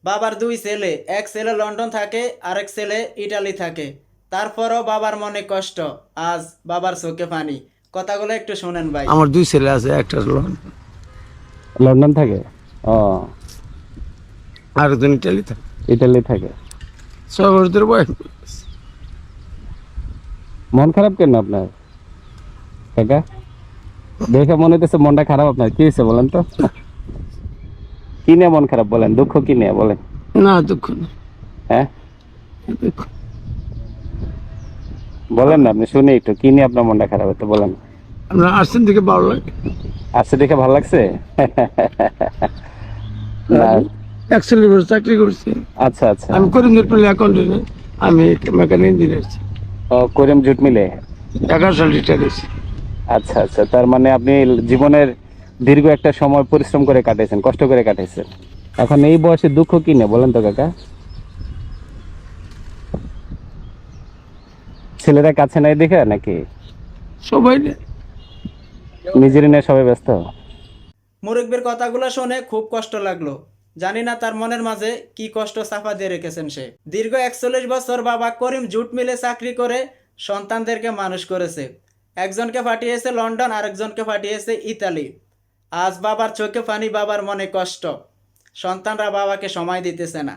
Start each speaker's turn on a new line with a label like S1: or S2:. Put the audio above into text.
S1: বাবার দুই ছেলে, এক ছেলে লন্ডন থাকে, আরেক ছেলে ইটালি থাকে। তারপরও বাবার মনে কষ্ট, আজ বাবার চোখে পানি। কথাগুলো একটু শোনেন ভাই।
S2: আমার দুই ছেলে আছে, একটা লন্ডন,
S3: লন্ডন থাকে? ও,
S2: আরেকজন ইটালি থাকে।
S3: ইটালি থাকে।
S2: 6 বছর ধরে বয়স।
S3: মন খারাপ কেন আপনার কাকা? দেখে মনে হইতেছে মনটা খারাপ আপনার। কি হয়েছে বলেন তো? কি নিয়ে মন খারাপ বলেন? দুঃখ কি নিয়ে বলেন?
S2: না, দুঃখ না,
S3: হ্যাঁ,
S2: দুঃখ।
S3: বলেন না, আপনি শুনি একটু কি নিয়ে আপনার মনটা খারাপ হতো বলেন।
S2: আপনার আসছেন থেকে ভালো লাগে।
S3: আজকে দেখে ভালো লাগছে? না,
S2: এক ছেলের বড় চাকরি করছি।
S3: আচ্ছা আচ্ছা।
S2: আমি করিমদের পেলে অ্যাকাউন্টেন্ট, আমি মেকানিক ইঞ্জিনিয়ার।
S3: ও, করিম জুট মিলে।
S2: 11 সাল রিটায়ার হয়েছি।
S3: আচ্ছা আচ্ছা, তার মানে আপনি জীবনের দীর্ঘ একটা সময় পরিশ্রম করে কাটাইছেন, কষ্ট করে কাটাইছেন। এখন এই বয়সে দুঃখ কি নিয়ে বলেন তো কাকা? ছেলেরা কাছে নাই দেখে নাকি
S2: সবাই
S3: নিজের নিয়ে সবাই ব্যস্ত?
S1: মুরব্বির কথাগুলো শুনে খুব কষ্ট লাগলো। জানি না তার মনের মাঝে কি কষ্ট চাপা দিয়ে রেখেছেন সে। দীর্ঘ 41 বছর বাবা করিম জুট মিলে চাকরি করে সন্তানদেরকে মানুষ করেছে। একজনকে পাঠিয়েছে লন্ডন, আরেকজনকে পাঠিয়েছে ইতালি। আজ বাবার চোখে পানি, বাবার মনে কষ্ট। সন্তানরা বাবাকে সময় দিতেছে না।